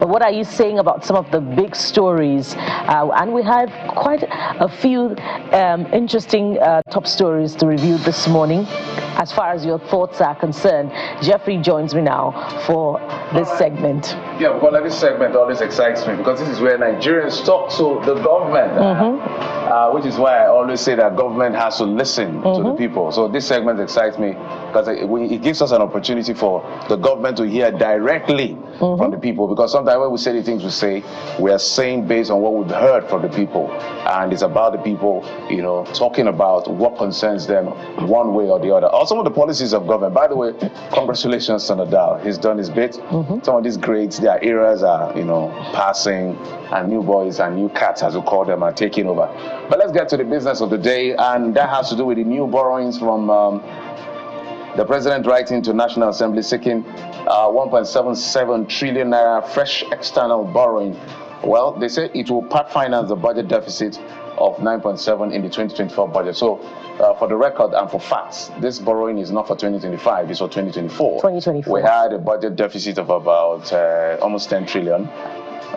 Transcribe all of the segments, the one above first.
what are you saying about some of the big stories? And we have quite a few interesting top stories to review this morning. As far as your thoughts are concerned, Jeffrey joins me now for this segment. Yeah, well, this segment always excites me because this is where Nigerians talk to the government, which is why I always say that government has to listen to the people. So this segment excites me because it gives us an opportunity for the government to hear directly from the people, because sometimes when we say the things we say, we are saying based on what we've heard from the people, and it's about the people, you know, talking about what concerns them one way or the other. Or some of the policies of government. By the way, congratulations to Nadal. He's done his bit. Some of these grades, their eras are, you know, passing, and new boys and new cats, as we call them, are taking over. But let's get to the business of the day, and that has to do with the new borrowings from the president writing to National Assembly seeking 1.77 trillion naira fresh external borrowing. Well, they say it will part finance the budget deficit of 9.7 in the 2024 budget. So, for the record and for facts, this borrowing is not for 2025, it's for 2024. 2024. We had a budget deficit of about almost 10 trillion.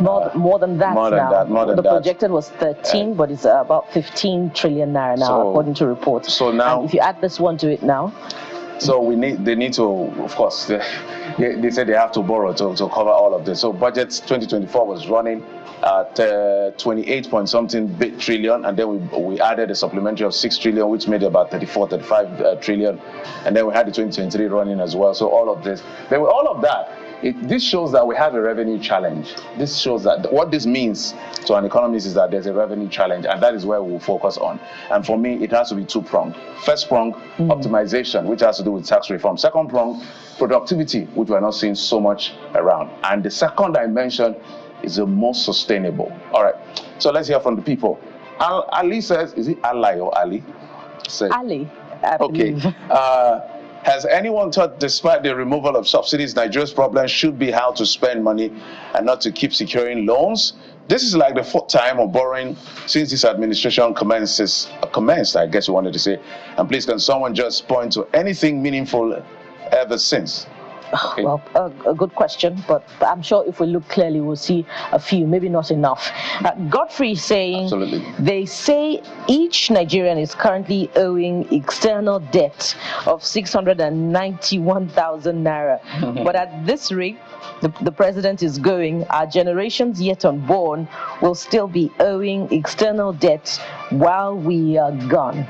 More than that more than now. That, more than the that. projected was 13, but it's about 15 trillion naira now, So, according to reports. So now, and if you add this one to it now, so they need to, of course, they said they have to borrow to cover all of this. So budget 2024 was running at 28 point something trillion, and then we added a supplementary of 6 trillion, which made about 35 trillion, and then we had the 2023 running as well. So all of this, then with all of that, this shows that we have a revenue challenge. This shows that what this means to an economist is that there's a revenue challenge, and that is where we'll focus on. And for me, it has to be two-pronged. First prong, optimization, which has to do with tax reform. Second prong, productivity, which we're not seeing so much around. And the second dimension is the most sustainable. All right, so let's hear from the people. Ali says, is it Ali or Ali? Ali, I believe. Okay. Has anyone thought, despite the removal of subsidies, Nigeria's problem should be how to spend money and not to keep securing loans? This is like the fourth time of borrowing since this administration commenced, I guess you wanted to say. And please, can someone just point to anything meaningful ever since? Okay. Well, a good question, but I'm sure if we look clearly, we'll see a few, maybe not enough. Godfrey saying, absolutely. They say each Nigerian is currently owing external debt of 691,000 naira. But at this rate, the president is going, our generations yet unborn will still be owing external debt while we are gone.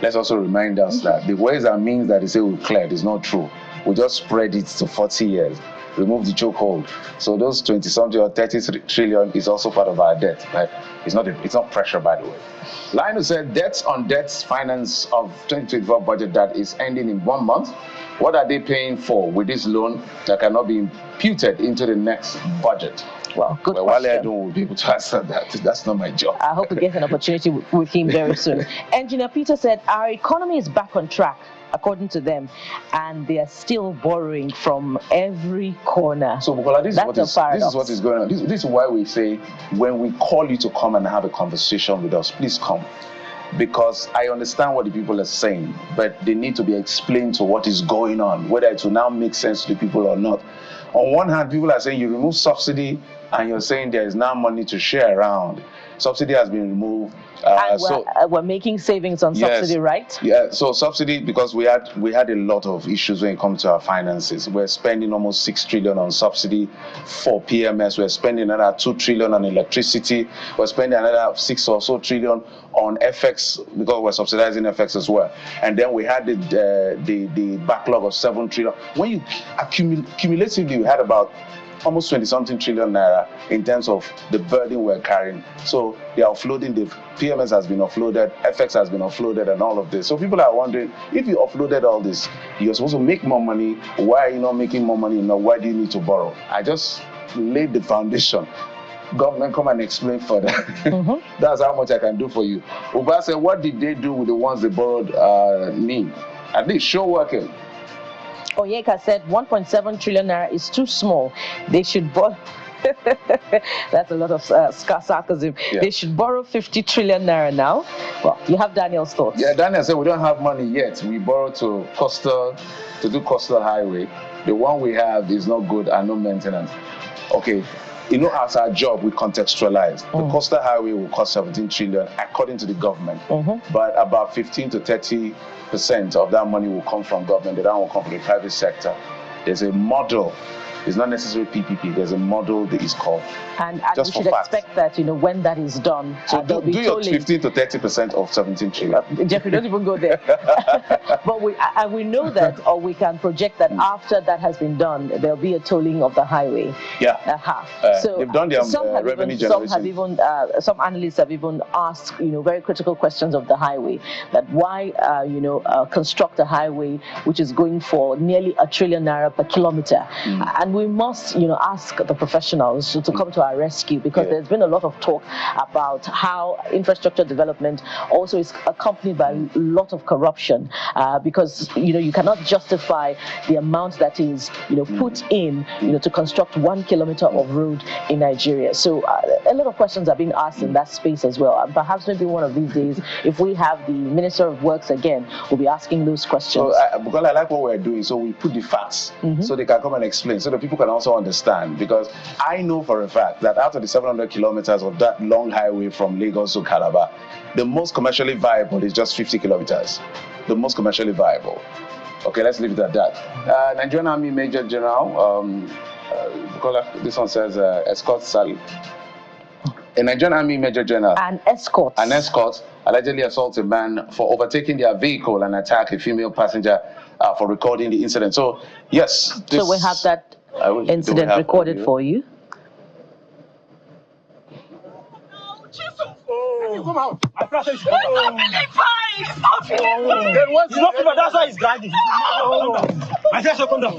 Let's also remind us that the ways and means that they say we've cleared is not true. We just spread it to 40 years, remove the chokehold. So those 20-something or 30 trillion is also part of our debt. Right? It's not pressure, by the way. Linus said, debts on debts finance of 2024 budget that is ending in 1 month. What are they paying for with this loan that cannot be imputed into the next budget? Well, good question. While I don't be able to answer that, that's not my job. I hope we get an opportunity with him very soon. Engineer Peter said, our economy is back on track, according to them, and they are still borrowing from every corner. So, Bukola, this is what is going on. This is why we say, when we call you to come and have a conversation with us, please come. Because I understand what the people are saying, but they need to be explained to what is going on, whether it will now make sense to the people or not. On one hand, people are saying you remove subsidy, and you're saying there is now money to share around. Subsidy has been removed. And we're making savings on subsidy, right? Yeah, so subsidy, because we had a lot of issues when it comes to our finances. We're spending almost 6 trillion on subsidy for PMS. We're spending another 2 trillion on electricity. We're spending another 6 or so trillion on FX, because we're subsidizing FX as well. And then we had the backlog of 7 trillion. When you cumulatively, we had about almost 20-something trillion naira in terms of the burden we're carrying. So they are offloading, the PMS has been offloaded, FX has been offloaded, and all of this. So people are wondering, if you offloaded all this, you're supposed to make more money. Why are you not making more money? Why do you need to borrow? I just laid the foundation. Government, come and explain further. That's how much I can do for you. Uba said, what did they do with the ones they borrowed me? At least show working. Oyeka said 1.7 trillion naira is too small. They should borrow. That's a lot of sarcasm. Yeah. They should borrow 50 trillion naira now. Well, you have Daniel's thoughts. Yeah, Daniel said we don't have money yet. We borrowed to do coastal highway. The one we have is not good and no maintenance. Okay, you know, as our job, we contextualize. The coastal highway will cost 17 trillion according to the government, but about 15 to 30% of that money will come from government. The other will come from the private sector. There's a model. It's not necessarily PPP. There's a model that is called. And we should expect that, you know, when that is done. So do your 15 to 30% of 17 trillion. Jeffrey, don't even go there. But we know that, or we can project that after that has been done, there'll be a tolling of the highway. Yeah. So they've done their revenue generation. Some analysts have even asked, you know, very critical questions of the highway. That why, construct a highway which is going for nearly ₦1 trillion per kilometer, and we must, you know, ask the professionals to come to our rescue, because there's been a lot of talk about how infrastructure development also is accompanied by a lot of corruption, because, you know, you cannot justify the amount that is, you know, put in, you know, to construct 1 kilometer of road in Nigeria. So a lot of questions are being asked in that space as well, and perhaps maybe one of these days, if we have the Minister of Works again, we'll be asking those questions. So because I like what we're doing, so we put the facts so they can come and explain, so that people can also understand. Because I know for a fact that out of the 700 kilometers of that long highway from Lagos to Calabar, the most commercially viable is just 50 kilometers. The most commercially viable. Okay, let's leave it at that. Nigerian Army Major General, because this one says escort Sally. A Nigerian Army Major General. An escort allegedly assaulted a man for overtaking their vehicle and attacked a female passenger for recording the incident. So, yes. So we have that incident recorded for you. Come out. My brother is coming. That's why he's dragging. My sister, come down.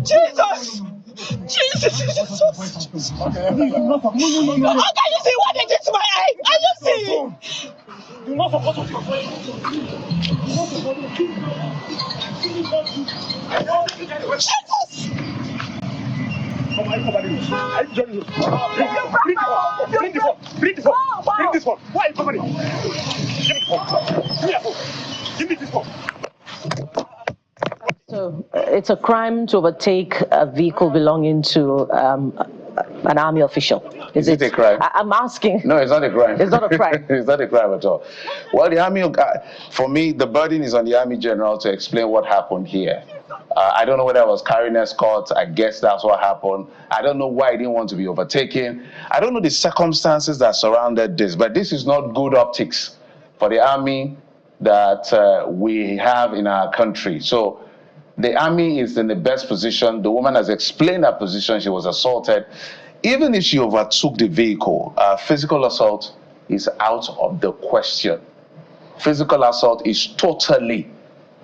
Jesus! How can you see what they did to my eye? Are you seeing? You're not supposed to. Jesus! Bring this one. Why are you coming? Give me this one. So it's a crime to overtake a vehicle belonging to an army official. Is it a crime? I'm asking. No, it's not a crime. It's not a crime. It's not a crime at all. Well, the army, for me, the burden is on the Army General to explain what happened here. I don't know whether I was carrying escorts. I guess that's what happened. I don't know why I didn't want to be overtaken. I don't know the circumstances that surrounded this, but this is not good optics for the army that we have in our country. So the army is in the best position. The woman has explained her position. She was assaulted. Even if she overtook the vehicle, physical assault is out of the question. Physical assault is totally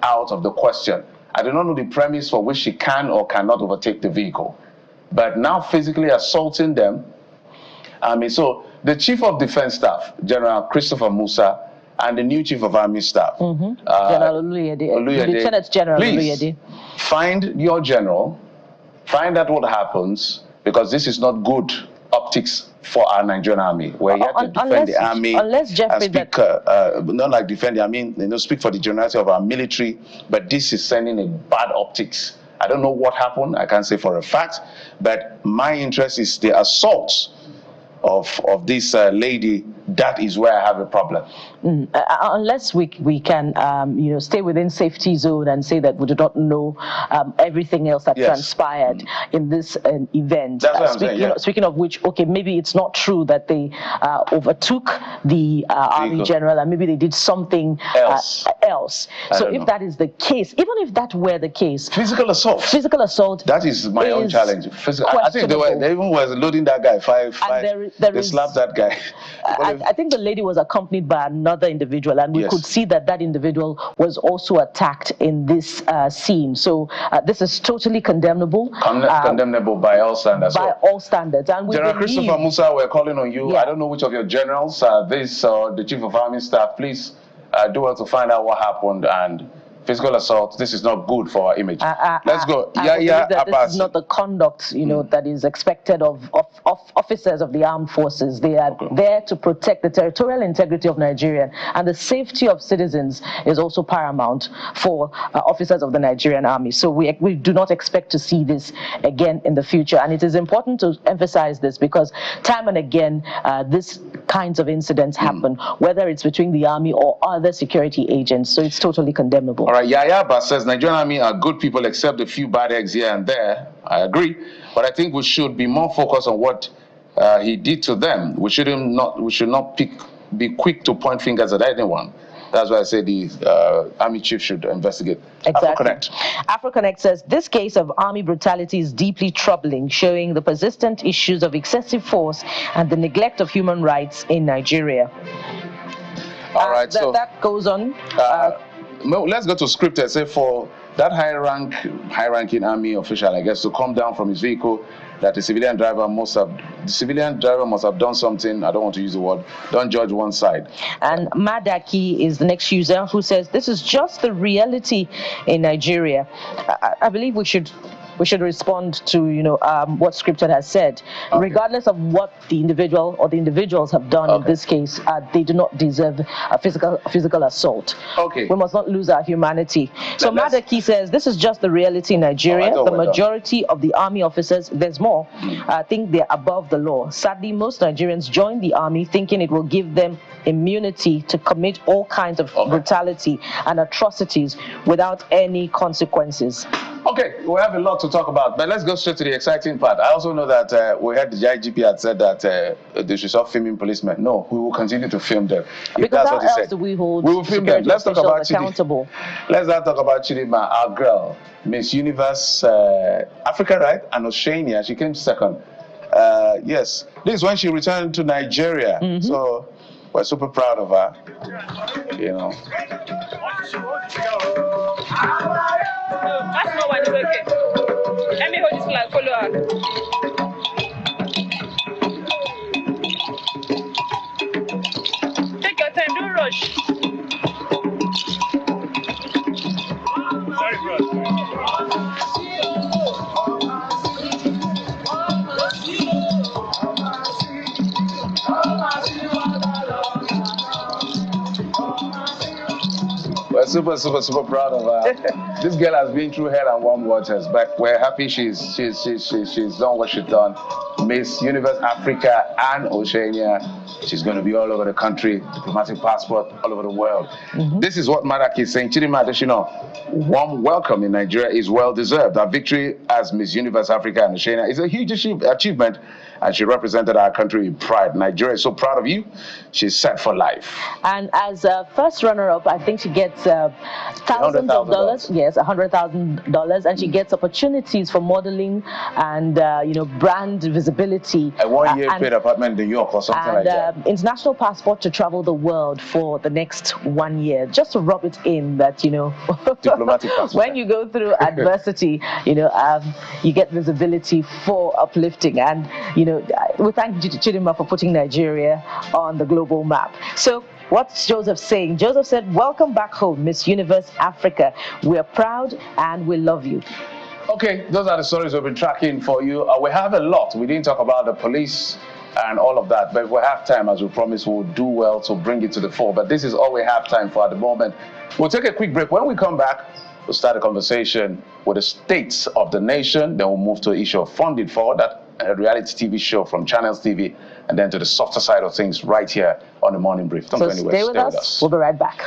out of the question. I do not know the premise for which she can or cannot overtake the vehicle. But now physically assaulting them, so the Chief of Defense Staff, General Christopher Musa, and the new Chief of Army Staff, General Oluyede, Lieutenant General Oluyede. Find your general, find out what happens, because this is not good optics for our Nigerian army. We're here to defend the army and speak, not like defend the army, speak for the generality of our military, but this is sending a bad optics. I don't know what happened, I can't say for a fact, but my interest is the assault of this lady. That is where I have a problem. Unless we can stay within safety zone and say that we do not know everything else that transpired in this event. That's what I'm saying, Speaking of which, okay, maybe it's not true that they overtook the Army General, and maybe they did something else. So if that is the case, even if that were the case, physical assault. That is my own challenge. I think they even was loading that guy five. They slapped that guy. I think the lady was accompanied by another individual, and we could see that that individual was also attacked in this scene. So this is totally condemnable. Condemnable by all standards. By all standards. And General Christopher Musa, we're calling on you. I don't know which of your generals, this or the Chief of Army Staff, please do well to find out what happened and physical assault. This is not good for our image. Let's go. Yeah. This is not the conduct, that is expected of officers of the armed forces. They are there to protect the territorial integrity of Nigeria, and the safety of citizens is also paramount for officers of the Nigerian army. So we do not expect to see this again in the future, and it is important to emphasize this because time and again these kinds of incidents happen, whether it's between the army or other security agents. So it's totally condemnable. All right, Yaya Abbas says Nigerian army are good people except a few bad eggs here and there. I agree, but I think we should be more focused on what he did to them. We should not be quick to point fingers at anyone. That's why I say the army chief should investigate. Exactly. AfroConnect says this case of army brutality is deeply troubling, showing the persistent issues of excessive force and the neglect of human rights in Nigeria. All right, so that goes on. Let's go to scripted. Say for that high-ranking army official, I guess, to come down from his vehicle, that the civilian driver must have done something. I don't want to use the word. Don't judge one side. And Madaki is the next user who says this is just the reality in Nigeria. I believe we should respond to what Scripted has said, regardless of what the individual or the individuals have done in this case. They do not deserve a physical assault. Okay, we must not lose our humanity. So Madaki says this is just the reality in Nigeria. The majority of the army officers, there's more, think they're above the law. Sadly, most Nigerians join the army thinking it will give them immunity to commit all kinds of brutality and atrocities without any consequences. Okay, we have a lot to talk about, but let's go straight to the exciting part. I also know that we heard the IGP had said that they should stop filming policemen. No, we will continue to film them. Because how else do we hold will film them. Let's talk about accountable? Let's not talk about Chidima, our girl, Miss Universe Africa, right? And Oceania. She came second. Yes, this is when she returned to Nigeria. So we're super proud of her. That's not one, it's okay. Let me hold this flag, follow her. Take your time, don't rush. Sorry, bro. We're super proud of her. This girl has been through hell and warm waters, but we're happy she's done what she's done. Miss Universe Africa and Oceania. She's going to be all over the country, diplomatic passport all over the world. This is what Madaki is saying. Chidima Adesina, warm welcome in Nigeria is well deserved. Our victory as Miss Universe Africa and Oceania is a huge achievement, and she represented our country with pride. Nigeria is so proud of you. She's set for life. And as first runner-up, I think she gets thousands of dollars. Yes, $100,000, and she gets opportunities for modeling and brand visibility. A one-year paid apartment in New York or something like that. International passport to travel the world for the next 1 year, just to rub it in that diplomatic passport. When you go through adversity, you get visibility for uplifting, and we thank Chidima for putting Nigeria on the global map. So what's Joseph saying? Joseph said, welcome back home, Miss Universe Africa. We're proud and we love you. Okay, those are the stories we've been tracking for you. We have a lot. We didn't talk about the police and all of that, but if we have time, as we promised, we'll do well to bring it to the fore. But this is all we have time for at the moment. We'll take a quick break. When we come back, we'll start a conversation with the states of the nation. Then we'll move to the issue of funding for that reality TV show from Channels TV, and then to the softer side of things right here on the Morning Brief. Don't go anywhere. Stay with us. We'll be right back.